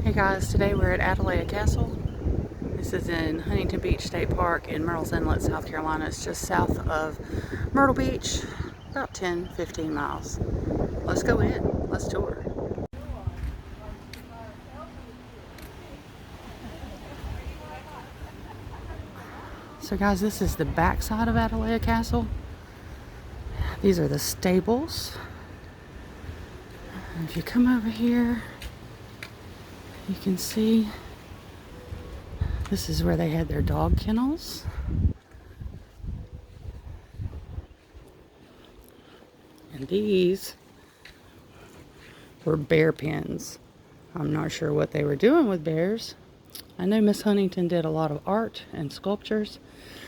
Hey guys, today we're at Atalaya Castle. This is in Huntington Beach State Park in Murrells, Inlet, South Carolina. It's just south of Myrtle Beach, about 10-15 miles. Let's go in. Let's tour. So guys, this is the back side of Atalaya Castle. These are the stables. And if you come over here, you can see this is where they had their dog kennels. And these were bear pens. I'm not sure what they were doing with bears. I know Miss Huntington did a lot of art and sculptures,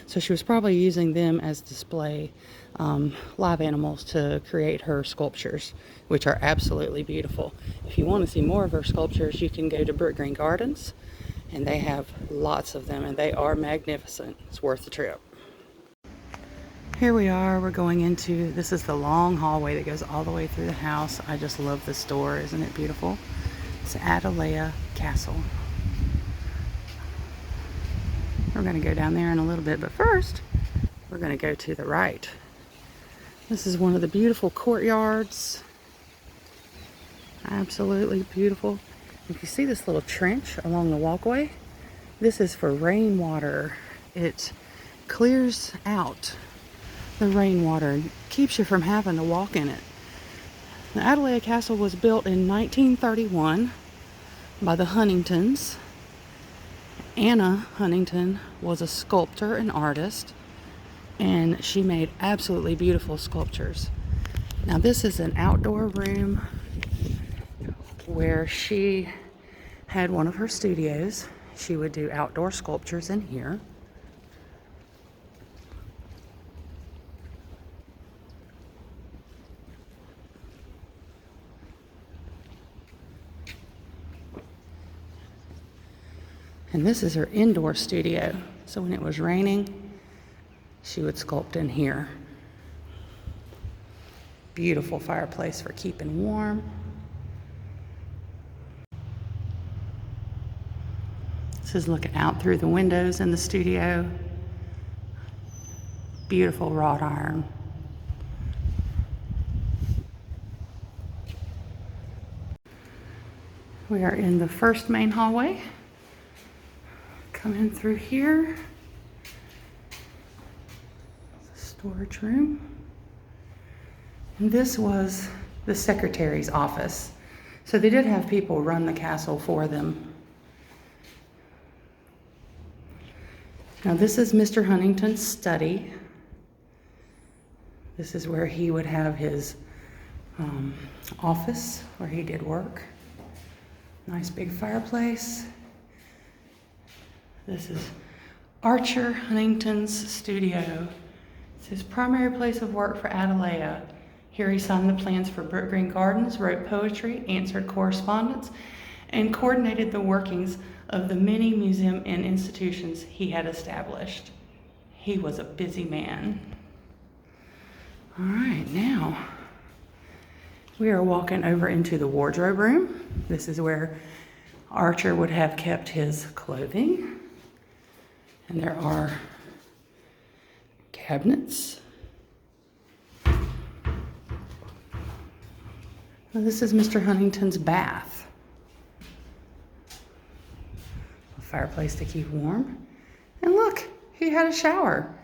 so she was probably using them as display live animals to create her sculptures, which are absolutely beautiful. If you want to see more of her sculptures, you can go to Brook Green Gardens, and they have lots of them, and they are magnificent. It's worth the trip. Here we are, we're going into, this is the long hallway that goes all the way through the house. I just love this door, isn't it beautiful? It's Atalaya Castle. We're going to go down there in a little bit, but first, we're going to go to the right. This is one of the beautiful courtyards. Absolutely beautiful. If you see this little trench along the walkway, this is for rainwater. It clears out the rainwater and keeps you from having to walk in it. The Atalaya Castle was built in 1931 by the Huntingtons. Anna Huntington was a sculptor and artist, and she made absolutely beautiful sculptures. Now this is an outdoor room where she had one of her studios. She would do outdoor sculptures in here. And this is her indoor studio. So when it was raining, she would sculpt in here. Beautiful fireplace for keeping warm. This is looking out through the windows in the studio. Beautiful wrought iron. We are in the first main hallway. Come in through here. Storage room. And this was the secretary's office. So they did have people run the castle for them. Now this is Mr. Huntington's study. This is where he would have his office where he did work. Nice big fireplace. This is Archer Huntington's studio. It's his primary place of work for Atalaya. Here he signed the plans for Brook Green Gardens, wrote poetry, answered correspondence, and coordinated the workings of the many museums and institutions he had established. He was a busy man. All right, now we are walking over into the wardrobe room. This is where Archer would have kept his clothing. And there are cabinets. Now this is Mr. Huntington's bath. A fireplace to keep warm. And look, he had a shower,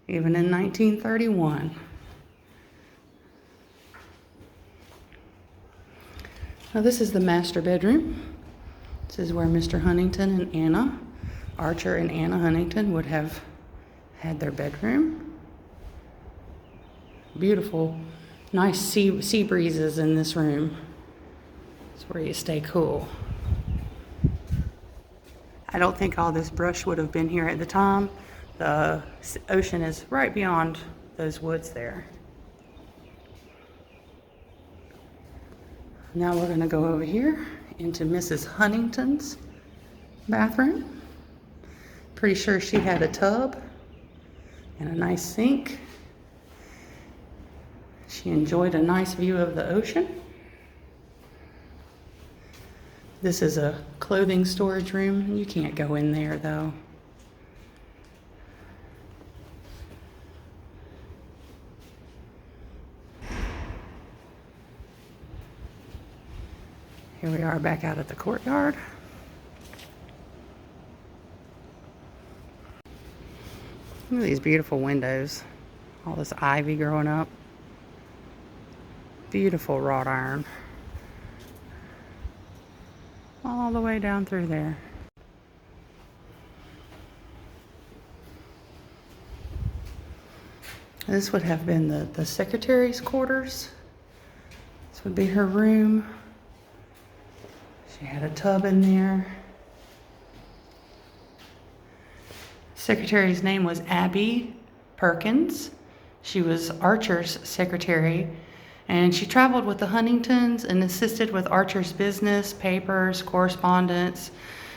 even in 1931. Now this is the master bedroom. This is where Mr. Huntington and Anna, Archer and Anna Huntington, would have had their bedroom. Beautiful, nice sea breezes in this room. It's where you stay cool. I don't think all this brush would have been here at the time. The ocean is right beyond those woods there. Now we're going to go over here into Mrs. Huntington's bathroom. Pretty sure she had a tub and a nice sink. She enjoyed a nice view of the ocean. This is a clothing storage room. You can't go in there though. Here we are back out at the courtyard. Look at these beautiful windows. All this ivy growing up. Beautiful wrought iron. All the way down through there. This would have been the secretary's quarters. This would be her room. She had a tub in there. Secretary's name was Abby Perkins. She was Archer's secretary, and she traveled with the Huntingtons and assisted with Archer's business, papers, correspondence.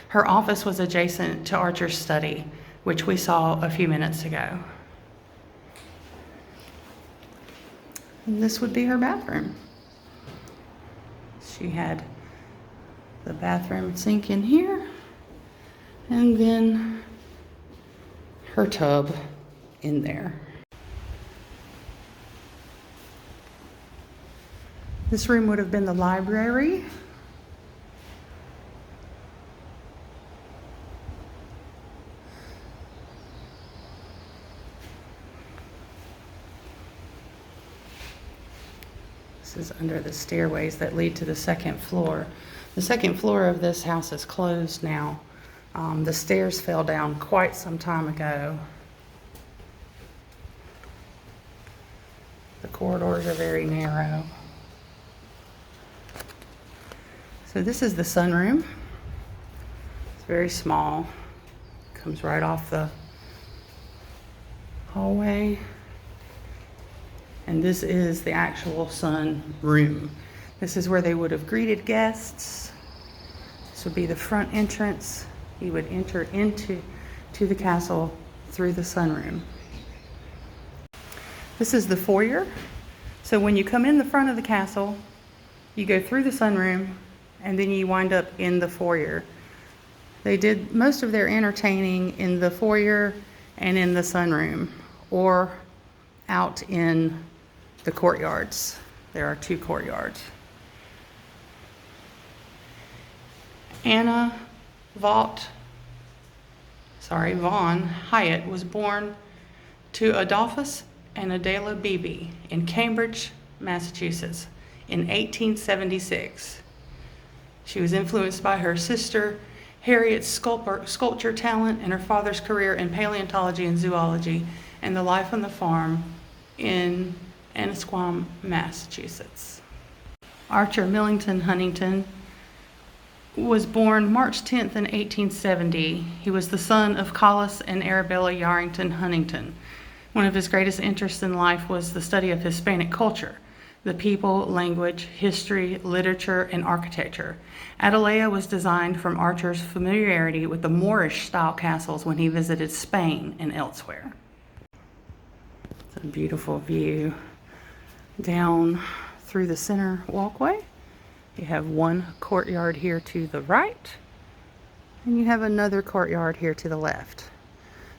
Her office was adjacent to Archer's study, which we saw a few minutes ago. And this would be her bathroom. She had the bathroom sink in here, and then her tub in there. This room would have been the library. This is under the stairways that lead to the second floor. The second floor of this house is closed now. The stairs fell down quite some time ago. The corridors are very narrow. So this is the sunroom. It's very small. Comes right off the hallway. And this is the actual sunroom. This is where they would have greeted guests. This would be the front entrance. You would enter into the castle through the sunroom. This is the foyer. So when you come in the front of the castle, you go through the sunroom, and then you wind up in the foyer. They did most of their entertaining in the foyer and in the sunroom, or out in the courtyards. There are 2 courtyards. Anna Vaughn Hyatt was born to Adolphus and Adela Beebe in Cambridge, Massachusetts in 1876. She was influenced by her sister Harriet's sculpture talent and her father's career in paleontology and zoology and the life on the farm in Annisquam, Massachusetts. Archer Millington Huntington was born March 10th in 1870. He was the son of Collis and Arabella Yarrington Huntington. One of his greatest interests in life was the study of Hispanic culture, the people, language, history, literature, and architecture. Atalaya was designed from Archer's familiarity with the Moorish-style castles when he visited Spain and elsewhere. It's a beautiful view down through the center walkway. You have one courtyard here to the right, and you have another courtyard here to the left.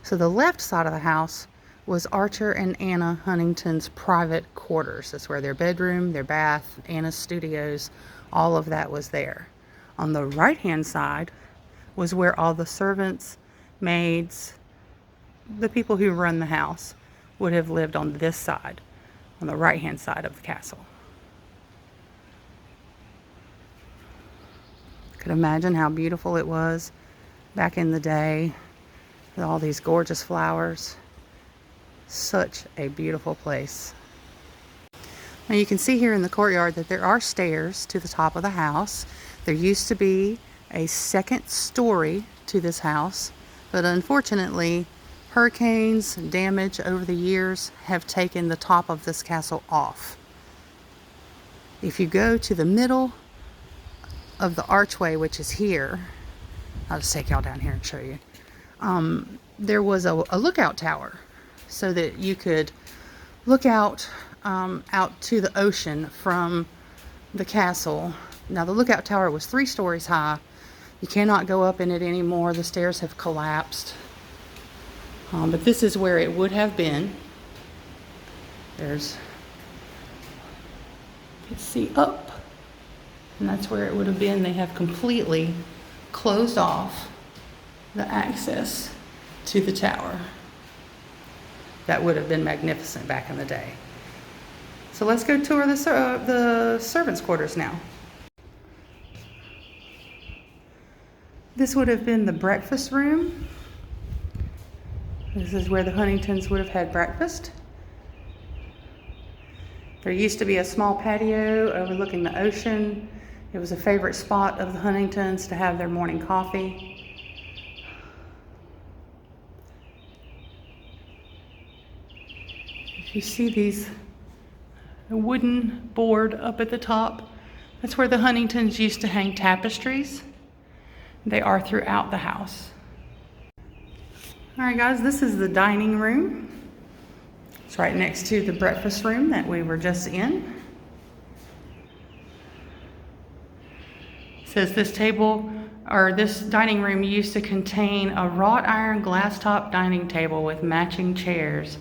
So the left side of the house was Archer and Anna Huntington's private quarters. That's where their bedroom, their bath, Anna's studios, all of that was there. On the right-hand side was where all the servants, maids, the people who run the house would have lived on this side, on the right-hand side of the castle. Could imagine how beautiful it was back in the day with all these gorgeous flowers. Such a beautiful place. Now you can see here in the courtyard that there are stairs to the top of the house. There used to be a second story to this house, but unfortunately hurricanes and damage over the years have taken the top of this castle off. If you go to the middle of the archway, which is here, I'll just take y'all down here and show you. There was a lookout tower so that you could look out out to the ocean from the castle Now the lookout tower was 3 stories high. You cannot go up in it anymore. The stairs have collapsed. But this is where it would have been. Let's see, up. And that's where it would have been. They have completely closed off the access to the tower. That would have been magnificent back in the day. So let's go tour the servants' quarters now. This would have been the breakfast room. This is where the Huntingtons would have had breakfast. There used to be a small patio overlooking the ocean. It was a favorite spot of the Huntingtons to have their morning coffee. If you see these wooden board up at the top, that's where the Huntingtons used to hang tapestries. They are throughout the house. All right, guys, this is the dining room. It's right next to the breakfast room that we were just in. It says this dining room used to contain a wrought iron glass top dining table with matching chairs.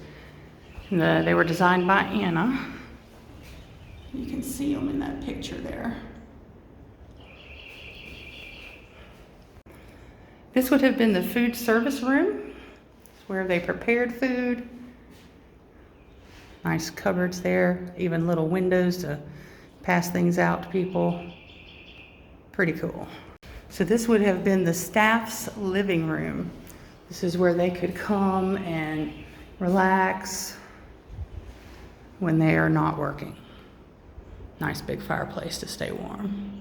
They were designed by Anna. You can see them in that picture there. This would have been the food service room. It's where they prepared food. Nice cupboards there, even little windows to pass things out to people. Pretty cool. So this would have been the staff's living room. This is where they could come and relax when they are not working. Nice big fireplace to stay warm.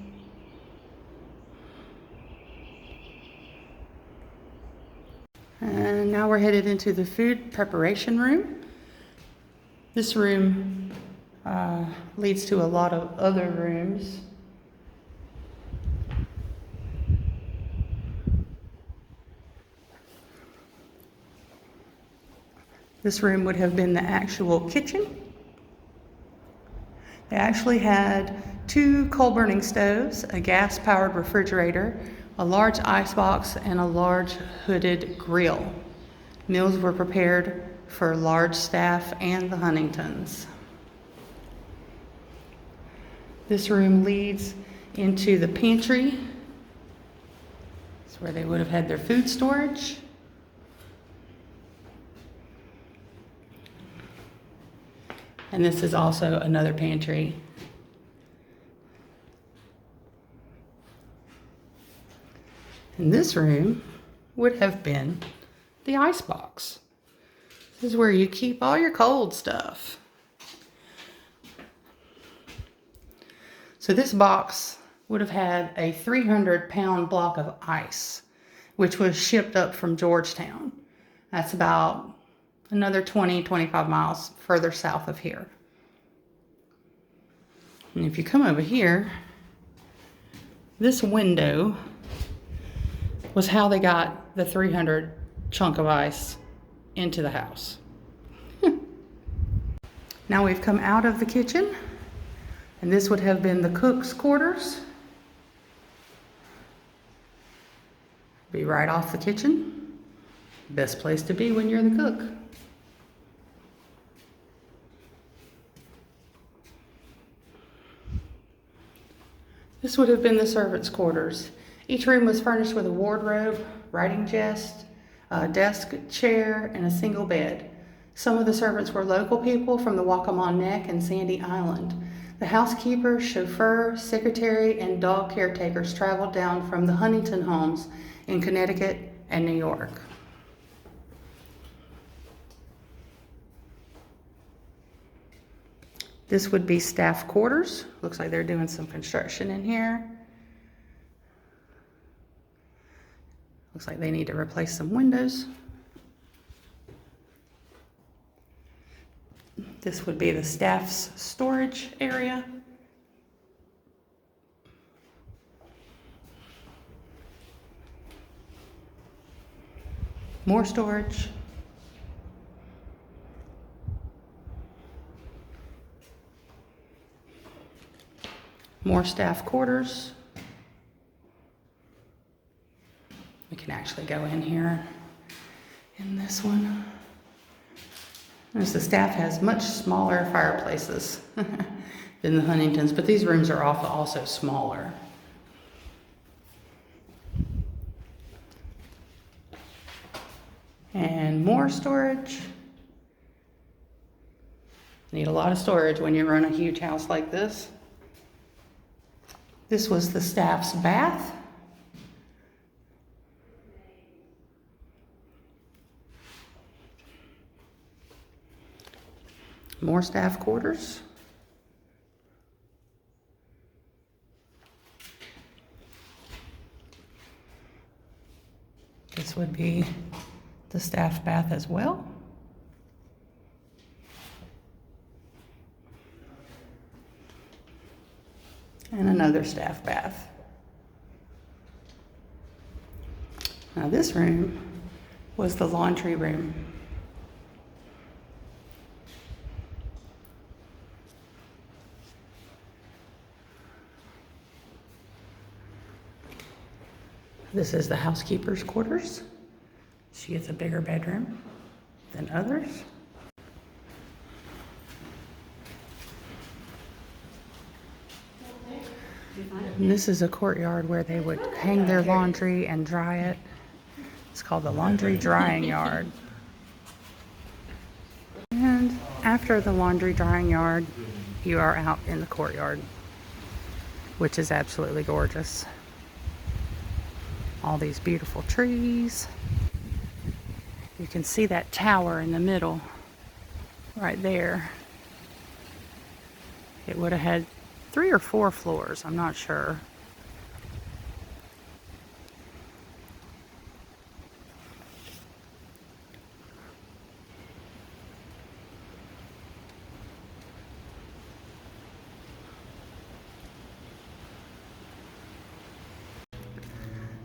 And now we're headed into the food preparation room. This room leads to a lot of other rooms. This room would have been the actual kitchen. They actually had 2 coal-burning stoves, a gas-powered refrigerator, a large icebox, and a large hooded grill. Meals were prepared for large staff and the Huntingtons. This room leads into the pantry. It's where they would have had their food storage. And this is also another pantry. And this room would have been the icebox. This is where you keep all your cold stuff. So this box would have had a 300-pound block of ice, which was shipped up from Georgetown. That's about another 20-25 miles further south of here. And if you come over here, this window was how they got the 300 chunk of ice into the house. Now we've come out of the kitchen, and this would have been the cook's quarters. Be right off the kitchen. Best place to be when you're the cook. This would have been the servants' quarters. Each room was furnished with a wardrobe, writing desk, chair, and a single bed. Some of the servants were local people from the Waccamaw Neck and Sandy Island. The housekeeper, chauffeur, secretary, and dog caretakers traveled down from the Huntington homes in Connecticut and New York. This would be staff quarters. Looks like they're doing some construction in here. Looks like they need to replace some windows. This would be the staff's storage area. More storage. More staff quarters. We can actually go in here in this one. Notice the staff has much smaller fireplaces than the Huntingtons, but these rooms are also smaller. And more storage. Need a lot of storage when you run a huge house like this. This was the staff's bath. More staff quarters. This would be the staff bath as well. And another staff bath. Now this room was the laundry room. This is the housekeeper's quarters. She gets a bigger bedroom than others. And this is a courtyard where they would hang their laundry and dry it. It's called the laundry drying yard. And after the laundry drying yard, you are out in the courtyard, which is absolutely gorgeous. All these beautiful trees. You can see that tower in the middle right there. It would have had 3 or 4 floors, I'm not sure.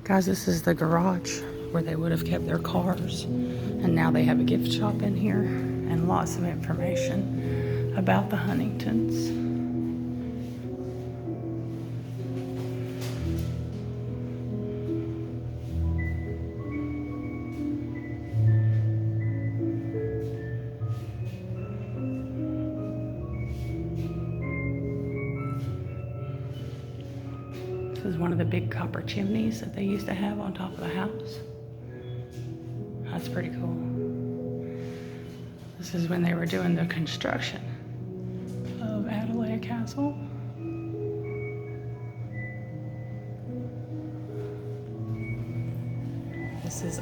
Guys, this is the garage where they would have kept their cars. And now they have a gift shop in here and lots of information about the Huntingtons. This is one of the big copper chimneys that they used to have on top of the house. That's pretty cool. This is when they were doing the construction of Atalaya Castle. This is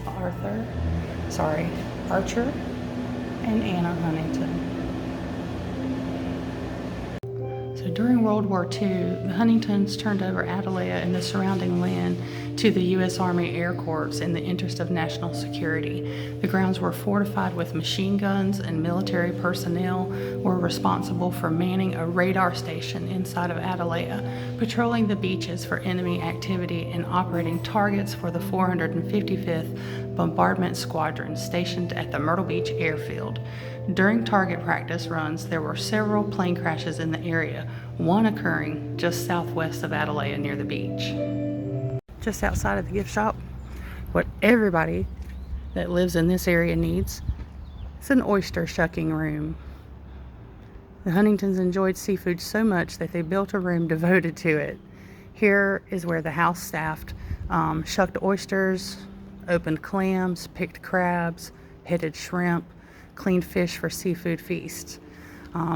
Archer and Anna Huntington. So during World War II, the Huntingtons turned over Atalaya and the surrounding land to the U.S. Army Air Corps in the interest of national security. The grounds were fortified with machine guns, and military personnel were responsible for manning a radar station inside of Atalaya, patrolling the beaches for enemy activity and operating targets for the 455th Bombardment Squadron stationed at the Myrtle Beach airfield. During target practice runs, there were several plane crashes in the area, one occurring just southwest of Atalaya near the beach. Just outside of the gift shop, what everybody that lives in this area needs is an oyster shucking room. The Huntingtons enjoyed seafood so much that they built a room devoted to it. Here is where the house staff shucked oysters, opened clams, picked crabs, headed shrimp, cleaned fish for seafood feasts.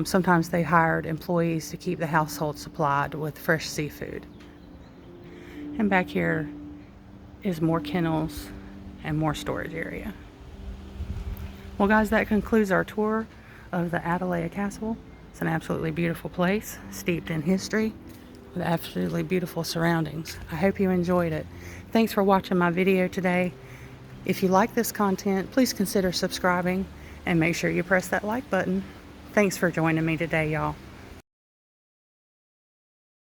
Sometimes they hired employees to keep the household supplied with fresh seafood. And back here is more kennels and more storage area. Well guys, that concludes our tour of the Atalaya Castle. It's an absolutely beautiful place, steeped in history, with absolutely beautiful surroundings. I hope you enjoyed it. Thanks for watching my video today. If you like this content, please consider subscribing and make sure you press that like button. Thanks for joining me today, y'all.